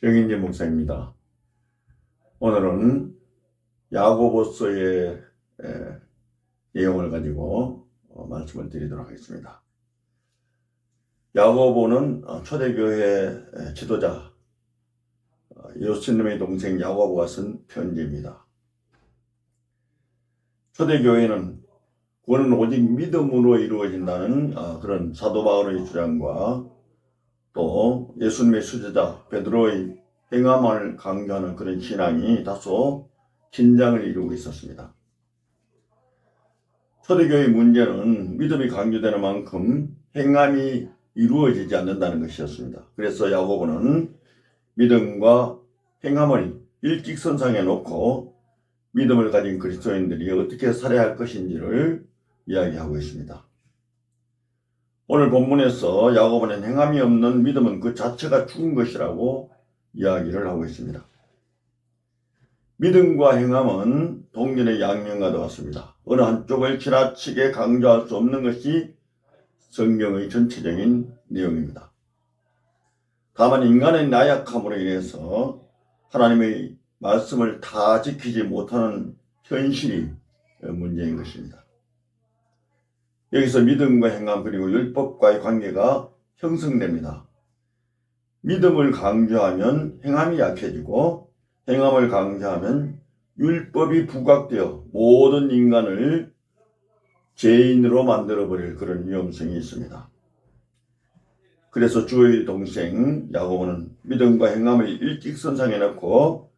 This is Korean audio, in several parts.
정인재 목사입니다. 오늘은 야고보서의 내용을 가지고 말씀을 드리도록 하겠습니다. 야고보는 초대교회 지도자 예수님의 동생 야고보가 쓴 편지입니다. 초대교회는 구원은 오직 믿음으로 이루어진다는 그런 사도 바울의 주장과 또 예수님의 수제자 베드로의 행함을 강조하는 그런 신앙이 다소 긴장을 이루고 있었습니다. 초대교회의 문제는 믿음이 강조되는 만큼 행함이 이루어지지 않는다는 것이었습니다. 그래서 야고보는 믿음과 행함을 일직선상에 놓고 믿음을 가진 그리스도인들이 어떻게 살아야 할 것인지를 이야기하고 있습니다. 오늘 본문에서 야고보는 행함이 없는 믿음은 그 자체가 죽은 것이라고 이야기를 하고 있습니다. 믿음과 행함은 동전의 양면과도 같습니다. 어느 한쪽을 지나치게 강조할 수 없는 것이 성경의 전체적인 내용입니다. 다만 인간의 나약함으로 인해서 하나님의 말씀을 다 지키지 못하는 현실이 문제인 것입니다. 여기서 믿음과 행함 그리고 율법과의 관계가 형성됩니다. 믿음을 강조하면 행함이 약해지고 행함을 강조하면 율법이 부각되어 모든 인간을 죄인으로 만들어버릴 그런 위험성이 있습니다. 그래서 주의 동생 야고보는 믿음과 행함을 일직선상에 놓고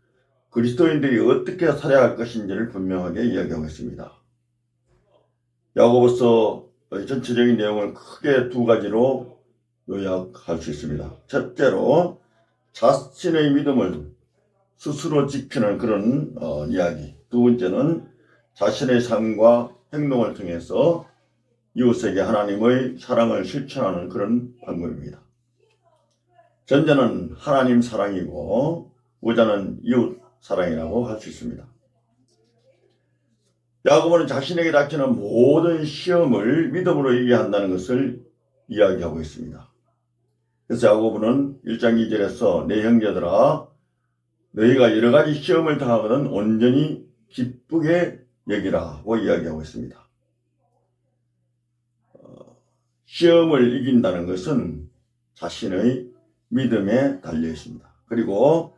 그리스도인들이 어떻게 살아야 할 것인지를 분명하게 이야기하고 있습니다. 야고보서의 전체적인 내용을 크게 두 가지로 요약할 수 있습니다. 첫째로 자신의 믿음을 스스로 지키는 그런 이야기. 두 번째는 자신의 삶과 행동을 통해서 이웃에게 하나님의 사랑을 실천하는 그런 방법입니다. 전자는 하나님 사랑이고 후자는 이웃 사랑이라고 할 수 있습니다. 야고보는 자신에게 닥치는 모든 시험을 믿음으로 이겨한다는 것을 이야기하고 있습니다. 그래서 야고보는 1장 2절에서 내 형제들아 너희가 여러 가지 시험을 당하거든 온전히 기쁘게 여기라고 이야기하고 있습니다. 시험을 이긴다는 것은 자신의 믿음에 달려 있습니다. 그리고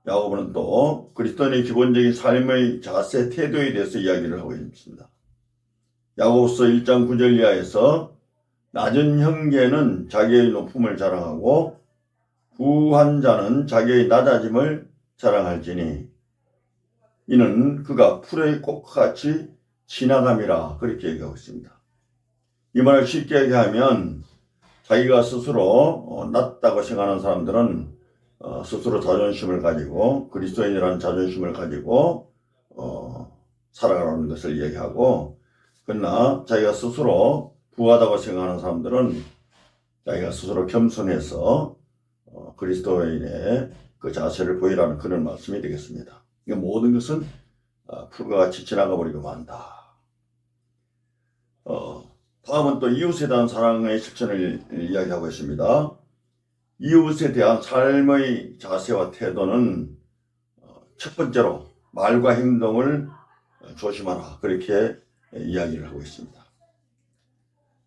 야고보는 또 그리스도인의 기본적인 삶의 자세, 태도에 대해서 이야기를 하고 있습니다. 야고보서 1장 9절 이하에서 낮은 형제는 자기의 높음을 자랑하고 부한 자는 자기의 낮아짐을 자랑할지니 이는 그가 풀의 꽃같이 지나감이라 그렇게 얘기하고 있습니다. 이 말을 쉽게 얘기하면 자기가 스스로 낮다고 생각하는 사람들은 스스로 자존심을 가지고 그리스도인이라는 자존심을 가지고 살아가는 것을 얘기하고, 그러나 자기가 스스로 부하다고 생각하는 사람들은 자기가 스스로 겸손해서 그리스도인의 그 자세를 보이라는 그런 말씀이 되겠습니다. 모든 것은 풀과 같이 지나가 버리고 만다. 다음은 또 이웃에 대한 사랑의 실천을 이야기하고 있습니다. 이웃에 대한 삶의 자세와 태도는 첫 번째로 말과 행동을 조심하라 그렇게 이야기를 하고 있습니다.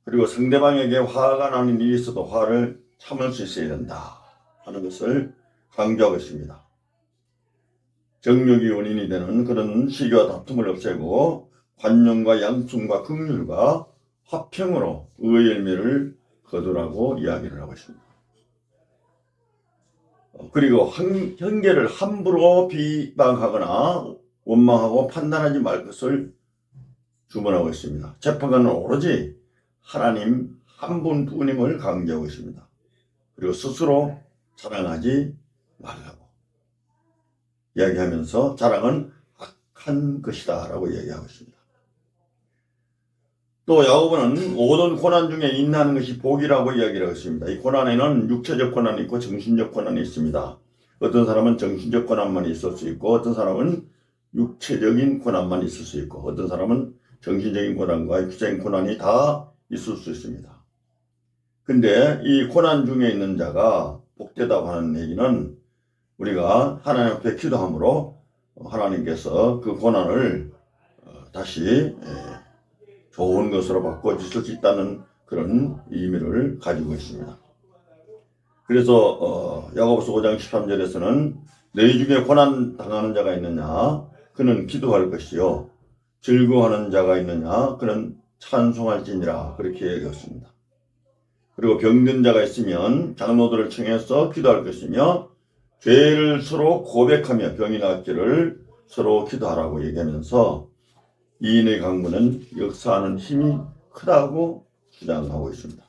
그리고 상대방에게 화가 나는 일이 있어도 화를 참을 수 있어야 된다 하는 것을 강조하고 있습니다. 정욕이 원인이 되는 그런 시기와 다툼을 없애고 관용과 양순과 긍휼과 화평으로 의의 열매를 거두라고 이야기를 하고 있습니다. 그리고 형제를 함부로 비방하거나 원망하고 판단하지 말 것을 주문하고 있습니다. 재판관은 오로지 하나님 한 분뿐임을 강조하고 있습니다. 그리고 스스로 자랑하지 말라고 이야기하면서 자랑은 악한 것이다 라고 이야기하고 있습니다. 또 야고보는 모든 고난 중에 인내하는 것이 복이라고 이야기를 하고 있습니다. 이 고난에는 육체적 고난이 있고 정신적 고난이 있습니다. 어떤 사람은 정신적 고난만 있을 수 있고 어떤 사람은 육체적인 고난만 있을 수 있고 어떤 사람은 정신적인 고난과 육체적인 고난이 다 있을 수 있습니다. 근데 이 고난 중에 있는 자가 복되다고 하는 얘기는 우리가 하나님 앞에 기도함으로 하나님께서 그 고난을 다시 좋은 것으로 바꿔주실 수 있다는 그런 의미를 가지고 있습니다. 그래서 야고보서 5장 13절에서는 너희 중에 고난 당하는 자가 있느냐 그는 기도할 것이요 즐거워하는 자가 있느냐 그는 찬송할지니라 그렇게 얘기했습니다. 그리고 병든 자가 있으면 장로들을 청해서 기도할 것이며 죄를 서로 고백하며 병이 낫기를 서로 기도하라고 얘기하면서 이인의 강구는 역사하는 힘이 크다고 주장하고 있습니다.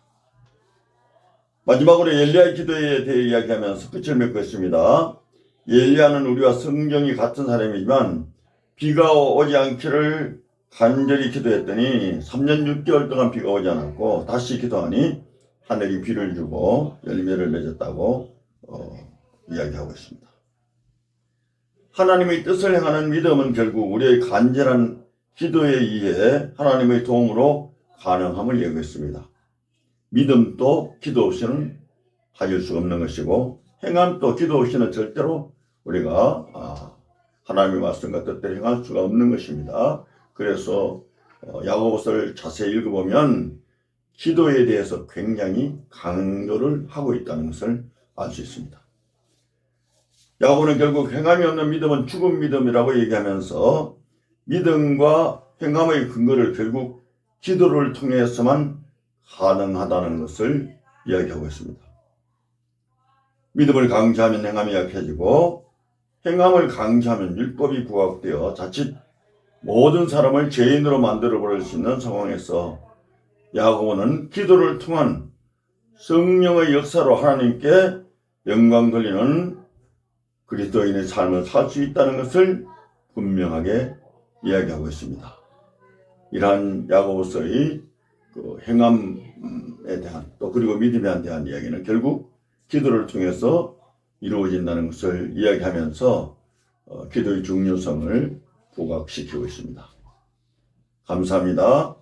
마지막으로 엘리야의 기도에 대해 이야기하면서 끝을 맺고 있습니다. 엘리야는 우리와 성경이 같은 사람이지만 비가 오지 않기를 간절히 기도했더니 3년 6개월 동안 비가 오지 않았고 다시 기도하니 하늘이 비를 주고 열매를 맺었다고 이야기하고 있습니다. 하나님의 뜻을 행하는 믿음은 결국 우리의 간절한 기도에 의해 하나님의 도움으로 가능함을 얘기했습니다. 믿음도 기도 없이는 가질 수 없는 것이고 행함도 기도 없이는 절대로 우리가 하나님의 말씀과 뜻대로 행할 수가 없는 것입니다. 그래서 야고보서를 자세히 읽어보면 기도에 대해서 굉장히 강조를 하고 있다는 것을 알 수 있습니다. 야고보는 결국 행함이 없는 믿음은 죽은 믿음이라고 얘기하면서 믿음과 행함의 근거를 결국 기도를 통해서만 가능하다는 것을 이야기하고 있습니다. 믿음을 강조하면 행함이 약해지고 행함을 강조하면 율법이 부각되어 자칫 모든 사람을 죄인으로 만들어버릴 수 있는 상황에서 야고보는 기도를 통한 성령의 역사로 하나님께 영광 돌리는 그리스도인의 삶을 살 수 있다는 것을 분명하게 이야기하고 있습니다. 이러한 야고보서의 그 행함에 대한 또 그리고 믿음에 대한 이야기는 결국 기도를 통해서 이루어진다는 것을 이야기하면서 기도의 중요성을 부각시키고 있습니다. 감사합니다.